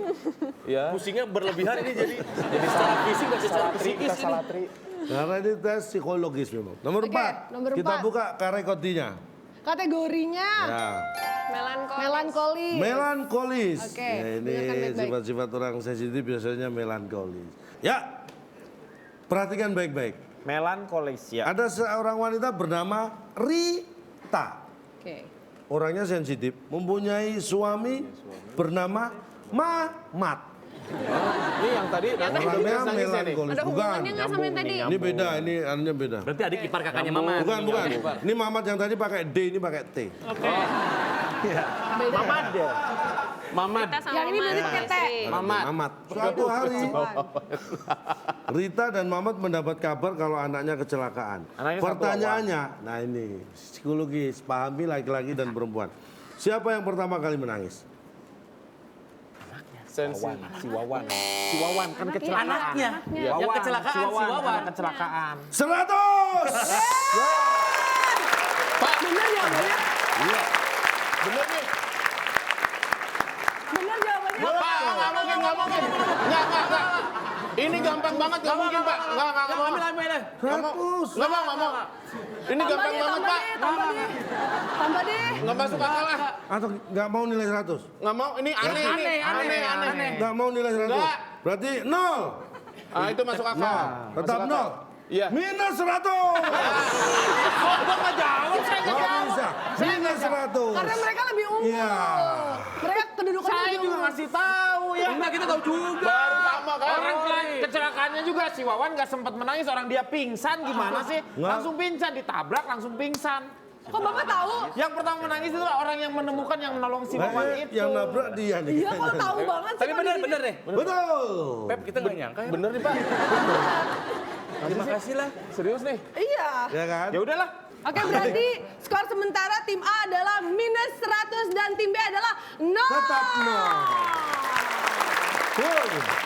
Ya. Pusingnya berlebihan ini jadi secara fisik dan secara psikis ini. Karena ini tes psikologis memang. Nomor Oke, 4. nomor Kita 4. buka karekotinya. Kategorinya Ya. Melankolis. Melankolis. Oke, Ya, ini dengarkan baik-baik. sifat-sifat orang sensitif biasanya melankolis. Ya. Perhatikan baik-baik. Melankolis ya. Ada seorang wanita bernama Rita. Oke. Orangnya sensitif, mempunyai suami bernama Mamat. Ini yang tadi Orangnya nangis ya nih. melankolis. Ada Bukan. hubungannya nggak sama yang tadi? Ini beda, ini anunya beda. Berarti adik ipar kakaknya Mamat. Bukan. Ini Mamat yang tadi pakai D, ini pakai T. Mamat dia. Mamat. Kita sama Yang ini berarti Mamat. pakai T. Mamat. Mamat. Suatu hari Rita dan Mamat mendapat kabar kalau anaknya kecelakaan. Anaknya satu Pertanyaannya, nah ini psikologis, pahami laki-laki dan perempuan. Siapa yang pertama kali menangis? Sensi. Si Wawan kan kecelakaan. Anaknya. Yang kecelakaan si Wawan. Karena kecelakaan. 100! Bener jawabannya? Bener nih. Bener jawabannya? Nggak mungkin. Nggak. Ini nggak gampang banget, nggak mungkin Pak. Nggak mau. Ambil deh. 100. Nggak mau. Ini gampang banget Pak. Tambah deh. Nggak masuk akal lah. Atau nggak mau nilai 100? Nggak mau, ini aneh. Nggak mau nilai 100? Nggak. Berarti 0. Ah, itu masuk akal. Nah, tetap Masuk akal. 0. Iya. Minus 100. Nggak jauh, saya nggak Nggak jauh. bisa. Minus 100. Karena mereka lebih unggul. Iya. Mereka kedudukannya Saya lebih juga unggul. ngasih tahu ya. Enggak, kita tahu juga. Baru sama kan. Orang kecelakaannya juga si Wawan nggak sempat menangis, orang dia pingsan gimana sih? Nggak. Langsung pingsan, ditabrak langsung pingsan. Kok Bapak tahu? Yang pertama menangis itu orang yang menemukan yang menolong si Wawan itu. Yang nabrak dia nih. Iya, kok tahu banget sih. Tapi kok di sini? bener deh. Betul. Pep, kita nggak nyangka ya. Bener nih Pak. Terima kasih lah. Serius nih. Iya. Ya kan? Ya udahlah. Oke, berarti skor sementara tim A adalah minus 100 dan tim B adalah 0. Tetap 0.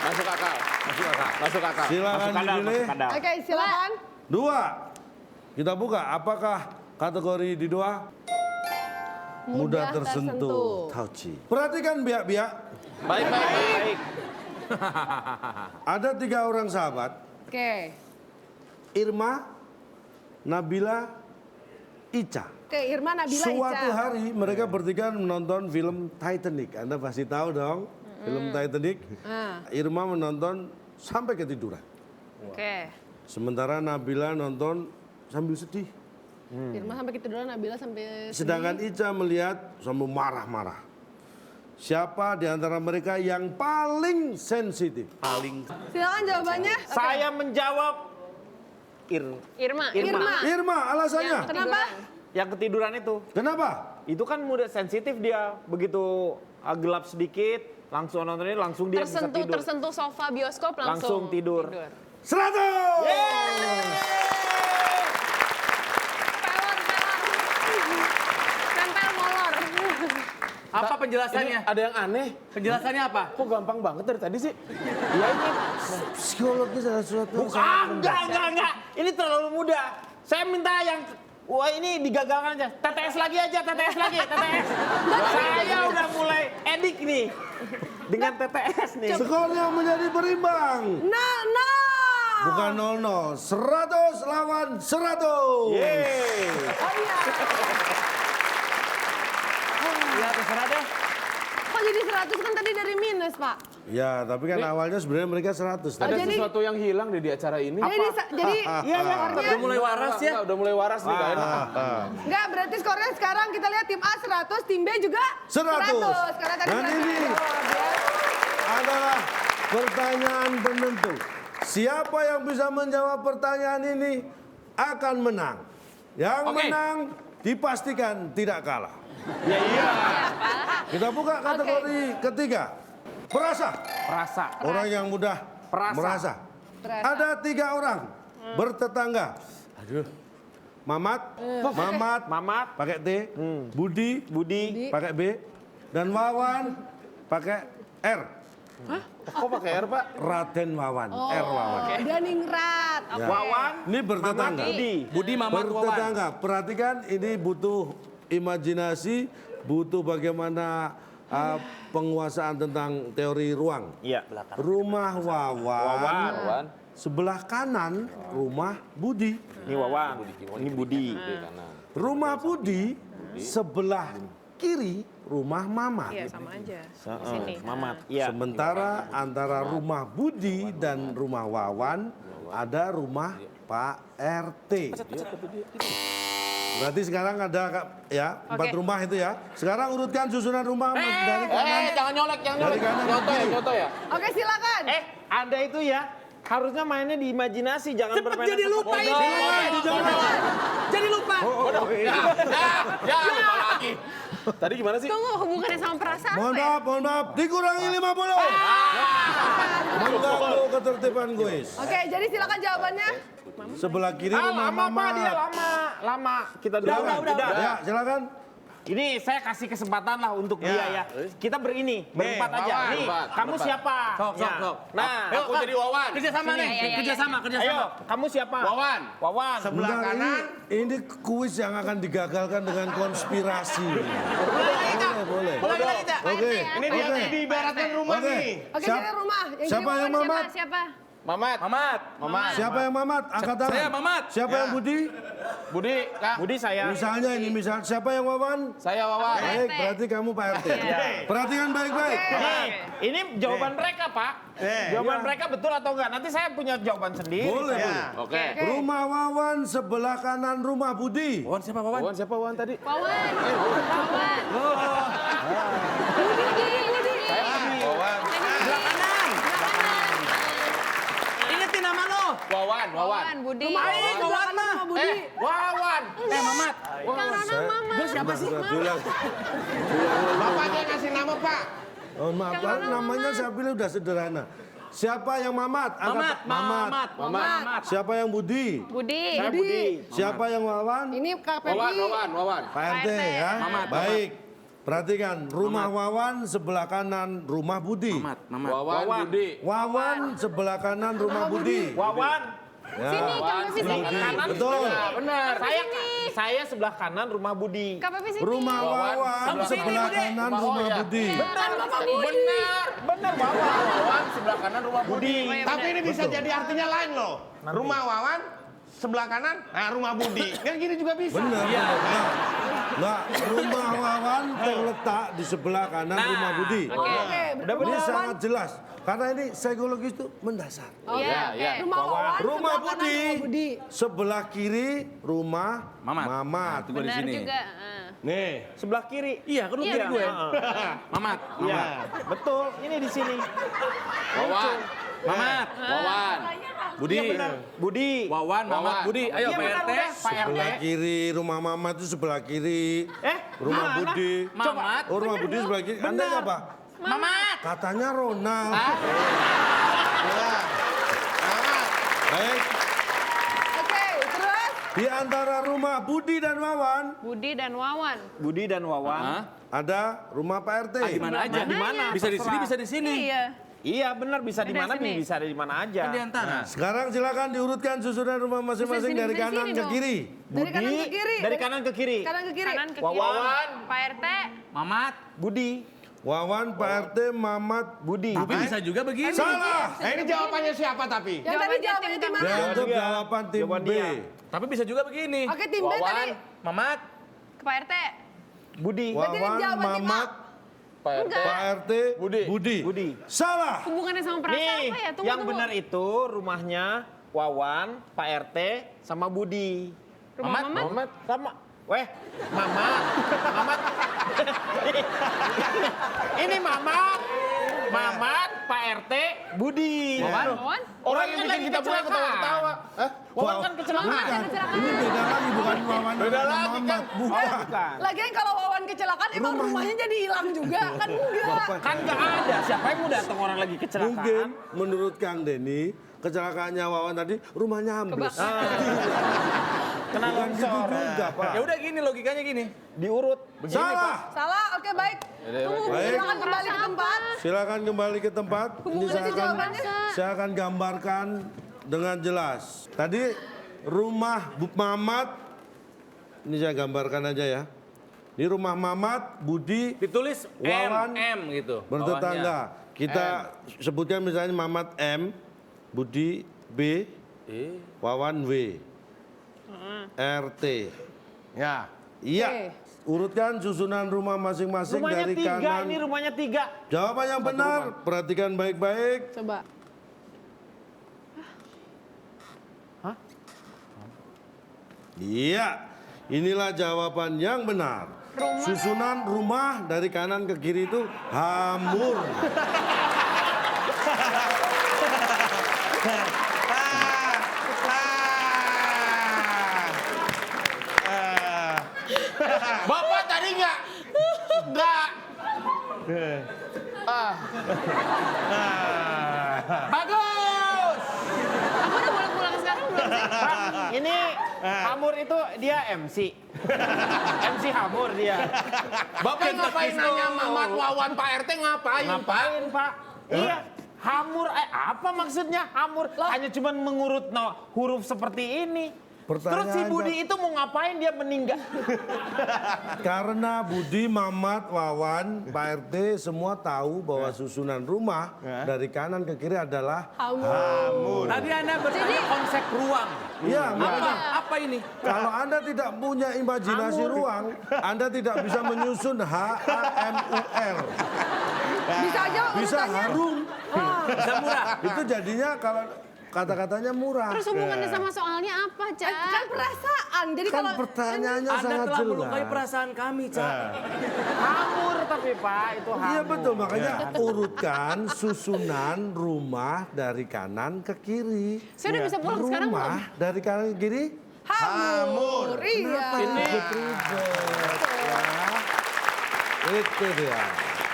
Masuk akal. Masuk akal. Silakan dipilih. Oke, silakan. 2. Kita buka. Apakah kategori di 2? Mudah tersentuh. Touchy. Perhatikan biak-biak. Baik. Ada 3 orang sahabat. Oke. Irma, Nabila, Ica. Oke, Irma, Nabila, Suatu Ica. hari mereka bertiga menonton film Titanic. Anda pasti tahu dong film Titanic. Irma menonton sampai ketiduran. Oke. Sementara Nabila nonton sambil sedih. Irma sampai ketiduran, Nabila sampai Sedangkan Ica melihat sambil marah-marah. Siapa di antara mereka yang paling sensitif? Silakan jawabannya. Saya menjawab Irma. Irma, alasannya? Kenapa? yang ketiduran itu. Kenapa? Itu kan mudah sensitif dia. Begitu gelap sedikit, langsung nonton ini langsung dia bisa tidur. Tersentuh sofa bioskop Langsung tidur. 100! Tempel molor. Apa penjelasannya? Ada yang aneh. Penjelasannya apa? Kok gampang banget dari tadi sih? Iya ini. Psikologis adalah sesuatu yang sangat Enggak. Ini terlalu mudah. Saya minta yang wah ini digagalkan aja. TTS lagi aja, TTS. Saya udah mulai edik nih. Dengan TTS nih. Skornya menjadi berimbang. Nah. Bukan 0-0, 100 lawan 100. Yeay. Ya terserah deh. Kok jadi 100 kan tadi dari minus, Pak? Ya, tapi kan awalnya sebenarnya mereka 100. Ada jadi- sesuatu yang hilang di acara ini. Jadi Iya. Udah mulai waras ya. Udah mulai waras nih gak enak. enggak berarti skornya sekarang kita lihat tim A 100, tim B juga 100. Karena tadi Dan berhasil ini jawab, ya. adalah pertanyaan penentu. Siapa yang bisa menjawab pertanyaan ini akan menang. Yang menang dipastikan tidak kalah. Ya iya. Kita buka kategori ketiga. Perasa. Orang yang mudah merasa. Ada 3 orang bertetangga. Aduh. Mamat pakai T, Budi pakai B, dan Wawan pakai R. Kok pakai R, Pak? Raden Wawan, R Wawan. Daningrat. Ya. Wawan. Ini bertetangga. Budi Mamat Wawan. Bertetangga. Perhatikan ini butuh imajinasi, butuh bagaimana penguasaan tentang teori ruang. Iya. Rumah Wawan. Wawan. Sebelah kanan rumah Budi. Ini Wawan. Ini Budi. Rumah Budi sebelah kiri rumah Mamat. Iya sama aja. Sini. Mamat. Iya. Sementara antara rumah Budi dan rumah Wawan ada rumah Pak RT. Berarti sekarang ada ya 4 rumah itu ya. Sekarang urutkan susunan rumah dari kanan. Jangan nyolek. Dari kanan ke kiri. Nyoto ya. Oke, silakan. Anda itu ya harusnya mainnya di imajinasi, jangan bermain jadi lupa ini. Jadi lupa. Ya, lupa lagi. Tadi gimana sih? Tunggu hubungannya sama perasaan. Mohon maaf, dikurangi 50. Mengganggu ketertiban guys. Oke, jadi silakan jawabannya. Sebelah kiri rumah lama Pak dia Mamat. lama. Kita udah. Ya, silakan. Ini saya kasih kesempatan lah untuk dia ya. Kita berempat aja. Wawan. Nih, Berempat. kamu siapa? Sok. Nah, Aku jadi Wawan. Kerjasama nih. Kerjasama. ayo, kamu siapa? Wawan. Sebelah Bentar, kanan. ini kuis yang akan digagalkan dengan konspirasi. Boleh. Ini Oke. dia diibaratkan rumah Oke. nih. Oke, jadi rumah. Yang Siapa jadi yang Wawan Mamat? Siapa? Mamat. Mamat. Siapa yang Mamat? Angkat tangan. Saya Mamat. Siapa yang Budi? Budi, Kak. Budi saya. Misalnya ini, siapa yang Wawan? Saya Wawan. Baik, berarti kamu Pak RT. Perhatikan baik-baik. Nih, ini jawaban mereka, Pak. Jawaban mereka betul atau enggak? Nanti saya punya jawaban sendiri. Boleh, boleh. Oke. Rumah Wawan sebelah kanan rumah Budi. Wawan siapa Wawan? Wawan siapa Wawan tadi? Wawan. Wawan. Wawan. Sebelah kanan. Ingetin nama lo. Wawan. Wawan, Budi. Baik, Wawan mah. Wawan. Mamat. Kang Rona Mama. Gue siapa sih? Bilang. Bapaknya ngasih nama, Pak. Oh, maaf, kan namanya saya pilih udah sederhana. Siapa yang Mamat? Angkat- Mamat. Siapa yang Budi? Budi. Saya Budi. Siapa yang Wawan? Ini Kak Pepi. Wawan. Pak RT ya. Mamat. Baik. Perhatikan, rumah Wawan sebelah kanan rumah Budi. Mamat. Wawan, Budi. Wawan sebelah kanan rumah Budi. Wawan. Ya. Sini, Kak Pepi sini. Kanan. Betul. Benar. Saya sebelah kanan rumah Budi. Kak Pepi sini. Rumah Wawan Sama sini, sebelah Budi. kanan rumah ya? Budi. Benar, Bapak Budi. Benar, Wawan. Wawan sebelah kanan rumah Budi. Tapi ini bisa jadi artinya lain loh. Rumah Wawan, sebelah kanan, nah rumah Budi. Kan gini juga bisa. Benar. Nah, rumah Wawan terletak di sebelah kanan rumah Budi. Oke, Ini sangat jelas. Karena ini psikologis itu mendasar. Iya, ya. oke. Rumah Wawan, Rumah sebelah kanan Budi, rumah Budi. sebelah kiri rumah Mamat. Itu gue di Benar sini. juga. Nih, sebelah kiri. Iya, kan lu Iya, kiri gue. Heeh. Mamat. Iya, betul. Ini di sini. Wawan. Mamat. Wawan. Budi. Iya benar. Budi. Wawan, Mamat, Wawan. Budi. Ayo Iya, Pak benar, RT. udah. Pak RT. Sebelah kiri rumah Mamat itu sebelah kiri. Rumah mana? Budi. Mamat. Oh, rumah Budi sebelah kiri. Anda apa? Mamat. Katanya Ronald. Baik. Oke, terus Di antara rumah Budi dan Wawan Budi dan Wawan. Budi dan Wawan. Hah? ada rumah Pak RT. Ah, di mana aja? Di mana? Bisa di sini, bisa di sini. Iya. Iya, benar bisa di Ada mana sini. bisa di mana aja. Kan di antara. Sekarang silakan diurutkan susunan rumah masing-masing Bisa dari sini, kanan sini ke dong. kiri. dari kanan ke kiri. Dari kanan ke kiri. Kanan ke kiri. Kanan ke kiri. Wawan. Pak RT. Mamat. Budi. Wawan, Pak RT, Mamat, Budi. Tapi bisa juga begini. salah. Nah ini jawabannya siapa tapi? Yang tadi Jawabannya jawabannya tim tim mana? Dianggap dia. jawaban tim Jawaban B. dia. Tapi bisa juga begini. Oke, tim B tadi. Wawan. Mamat. Ke Pak RT. Budi. Berarti ini Wawan, jawaban tim A. Mamat, Pak RT. Pak RT, Budi. Budi. Salah. Hubungannya sama perasaan Nih, apa ya? Tunggu, yang tunggu. benar itu rumahnya Wawan, Pak RT, sama Budi. Rumah Mamat. Mamat sama. Weh, Mamat. Mamat. Ini Mamat. Mamat, Pak RT, Budi. Wawan. Orang yang bikin kita pulang ketawa-ketawa. Wawan kan kecelakaan. Bukan. Ini beda lagi, bukan Wawan. Beda sama lagi, Mamat. kan? Bukan. Bukan. Lagian kalau Wawan kecelakaan emang rumahnya jadi hilang juga kan enggak. Kan nggak ada. Siapa yang mau datang orang lagi kecelakaan? Mungkin menurut Kang Denny, kecelakaannya Wawan tadi rumahnya ambles. Kena Bukan gitu longsor. juga, Pak. Ya udah gini logikanya gini. Diurut. Begini, Salah. Salah, oke baik. Tunggu, Baik. silakan kembali ke tempat. Silakan kembali ke tempat. Ini Hubungannya saya akan, jawabannya. saya akan gambarkan dengan jelas. Tadi rumah Bu Mamat, ini saya gambarkan aja ya. Ini rumah Mamat, Budi, Ditulis Wawan M gitu. bertetangga. Kita sebutkan misalnya Mamat M, Budi B, Wawan W, RT. Ya. Iya. Oke. Urutkan susunan rumah masing-masing Rumahnya dari 3, kanan. ini rumahnya 3. Jawaban yang benar, perhatikan baik-baik. Coba. Iya, inilah jawaban yang benar. Susunan rumah dari kanan ke kiri itu hamur. Bapak tadi nggak. Bagus. Aku udah boleh pulang sekarang belum sih? Pak, ini Hamur itu dia MC. MC Hamur dia. Bapak ngapain nanya Mamat, Wawan, Pak RT ngapain, Pak? Ngapain, Pak? Iya. Hamur, apa maksudnya Hamur? Hanya cuma mengurut huruf seperti ini. Terus si Budi itu mau ngapain dia meninggal? Karena Budi, Mamat, Wawan, Pak RT semua tahu bahwa susunan rumah dari kanan ke kiri adalah Hamur. Tadi Anda bertanya konsep ruang. Iya, makanya Apa ini? kalau Anda tidak punya imajinasi ruang, Anda tidak bisa menyusun HAMUR. Bisa aja Bisa urutannya. harum. Bisa murah. Itu jadinya kalau kata-katanya murah. Terus hubungannya sama soalnya apa, Ca? Kan perasaan. Jadi Kan kalau pertanyaannya Anda sangat telah jelas. melukai perasaan kami, Cak. Hamur tapi Pak, itu hamur. Iya betul, makanya urutkan susunan rumah dari kanan ke kiri. Saya udah bisa pulang sekarang belum? Rumah dari kanan ke kiri. hamur. Iya. Ribet-ribet ya. Itu dia.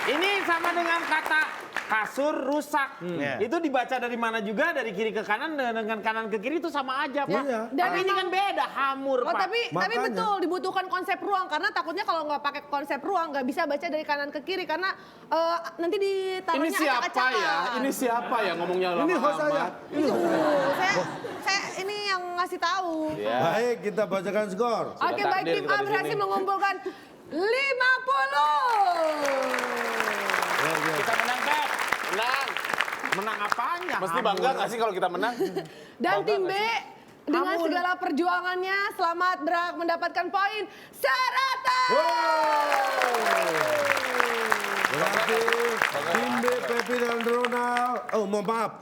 Ini sama dengan kata kasur rusak. Itu dibaca dari mana juga, dari kiri ke kanan dengan kanan ke kiri itu sama aja, Pak. Iya. Dan ini kan beda, hamur, Oh, Pak. tapi Makanya. betul dibutuhkan konsep ruang karena takutnya kalau nggak pakai konsep ruang nggak bisa baca dari kanan ke kiri karena nanti ditaruhnya Ini siapa acak-acakan. ya? Ini siapa ya ngomongnya lama Ini host saya. Ini host saya. Saya ini yang ngasih tahu. Baik, kita bacakan skor. Oke, baik, takdir tim kita A di berhasil sini. mengumpulkan 50. Kita menang, Pep. Menang. Menang apanya? Mesti bangga nggak sih kalau kita menang? Dan tim B dengan Hamur. segala perjuangannya selamat mendapatkan poin 100. Berarti tim B, Pepi dan Ronald. Oh, mohon maaf.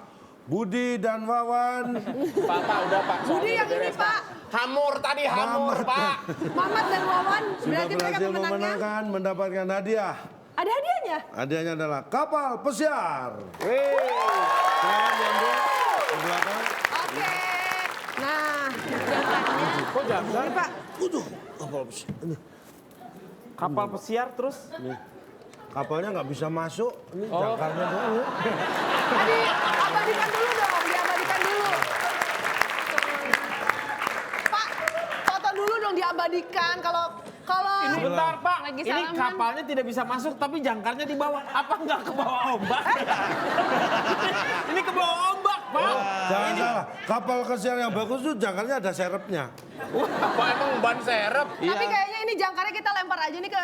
Budi dan Wawan. Pak, udah Pak. Budi yang ini, Pak. Hamur tadi, hamur Pak. Mamat dan Wawan Sudah berarti mereka berhasil pemenangnya. memenangkan, mendapatkan hadiah. Ada hadiahnya? Hadiahnya adalah kapal pesiar. Selamat yang dua. Di belakang. Oke. Nah, Kok jangan? ini Pak. Udah, kapal pesiar. Ini, Kapal pesiar terus? nih. Kapalnya nggak bisa masuk. Ini jangkarnya dulu. Diabadikan dulu dong, diabadikan dulu. Pak, foto dulu dong diabadikan kalau Ini bentar, Pak. Lagi Ini salaman. kapalnya tidak bisa masuk tapi jangkarnya di bawah. Apa nggak ke bawah ombak? Ini ke bawah ombak, Pak. Jangan salah, kapal pesiar yang bagus tuh jangkarnya ada serepnya. Apa emang ban serep? tapi kayaknya ini jangkarnya kita lempar aja nih ke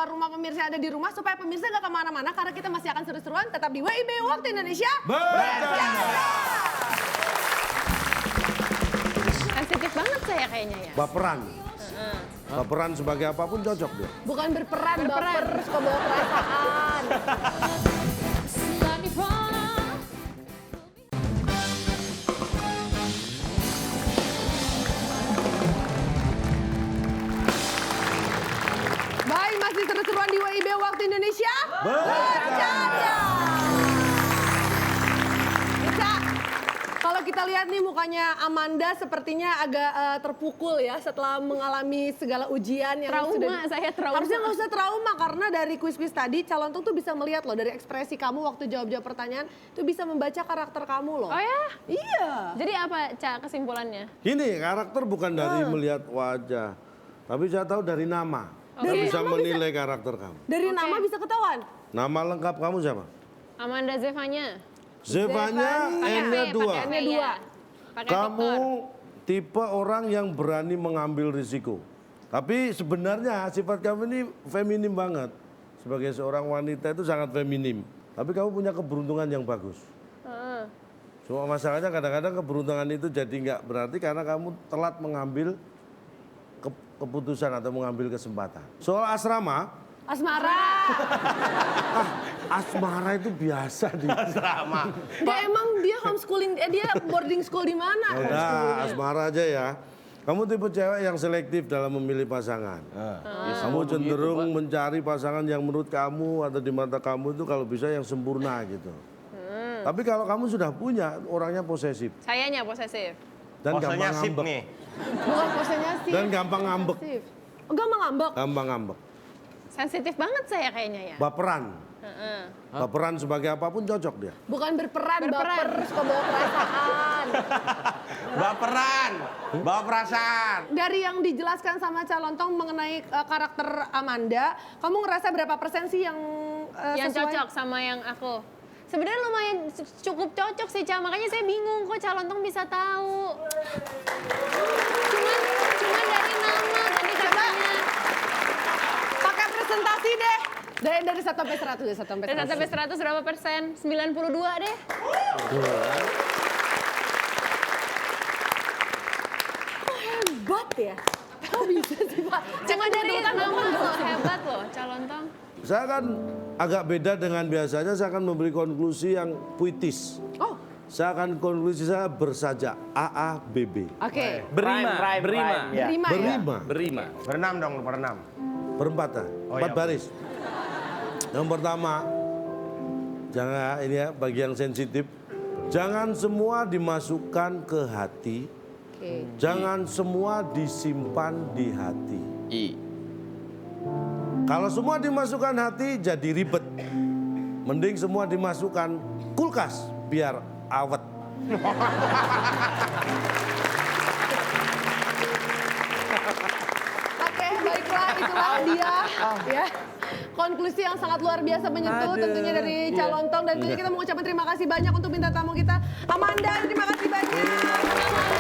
rumah pemirsa yang ada di rumah supaya pemirsa nggak kemana-mana karena kita masih akan seru-seruan tetap di WIB Waktu Indonesia. Bercanda. Sensitif banget saya kayaknya ya. Baperan. Baperan sebagai apapun cocok dia. Bukan berperan, baper, suka bawa perasaan. Baik, masih seru-seruan di WIB Waktu Indonesia. Bercanda. Bisa. Kalau kita lihat nih mukanya Amanda sepertinya agak terpukul ya setelah mengalami segala ujian yang Trauma, saya trauma. Harusnya nggak usah trauma karena dari kuis-kuis tadi calon tuh bisa melihat loh dari ekspresi kamu waktu jawab-jawab pertanyaan itu bisa membaca karakter kamu loh. Oh ya? Iya. Jadi apa, Ca, kesimpulannya? Gini, karakter bukan dari melihat wajah, tapi saya tahu dari nama. Saya Dari bisa nama menilai karakter kamu. Dari nama bisa ketahuan. Nama lengkap kamu siapa? Amanda Zevanya. Zevanya N-nya 2. Pakai V, dua. ya. Pakai Kamu Victor. tipe orang yang berani mengambil risiko. Tapi sebenarnya sifat kamu ini feminim banget. Sebagai seorang wanita itu sangat feminim. Tapi kamu punya keberuntungan yang bagus. Cuma masalahnya kadang-kadang keberuntungan itu jadi nggak berarti karena kamu telat mengambil keputusan atau mengambil kesempatan. Soal asrama, Asmara. asmara itu biasa di Asrama. Emang dia homeschooling, dia boarding school di mana? Nah, asmara aja ya. Kamu tipe cewek yang selektif dalam memilih pasangan. Kamu cenderung mencari pasangan yang menurut kamu atau di mata kamu itu kalau bisa yang sempurna gitu. Tapi kalau kamu sudah punya, orangnya posesif Sayanya posesif. dan Posenya gampang sip ngambek. nih. Bukan posenya sih. Dan gampang ngambek. Gampang ngambek. Gampang ngambek. Sensitif banget saya kayaknya ya. Baperan. Baperan sebagai apapun cocok dia. Bukan berperan, Berperan. baper, suka bawa perasaan. Baperan, bawa perasaan. Dari yang dijelaskan sama Calontong mengenai karakter Amanda, kamu ngerasa berapa persen sih yang Yang sesuai? cocok sama yang aku. Sebenarnya lumayan cukup cocok sih, Ca. Makanya saya bingung kok Calontong bisa tahu. Cuman dari nama tadi katanya. Pakai presentasi deh. Dari 1 sampai 100 deh, 1 sampai 100. Dari 1 sampai 100 berapa persen? 92 deh. Hebat ya. Kok bisa sih, Pak? Cuma dari nama loh, hebat loh Calontong. Saya kan agak beda dengan biasanya, saya akan memberi konklusi yang puitis. Oh, Saya akan konklusi saya bersajak AABB. oke. Berima, Rhyme, berima. ya. Berima ya. Berlima, Berima. Berenam dong, berenam. berempat lah, Oh, 4 iya. baris. Yang pertama, jangan ini ya bagi yang sensitif, jangan semua dimasukkan ke hati, Oke. jangan semua disimpan di hati. I. Kalau semua dimasukkan hati jadi ribet. Mending semua dimasukkan kulkas biar awet. Oke, baiklah itulah dia ya. Konklusi yang sangat luar biasa menyentuh tentunya dari Calontong dan tentunya kita mengucapkan terima kasih banyak untuk bintang tamu kita Amanda, terima kasih banyak.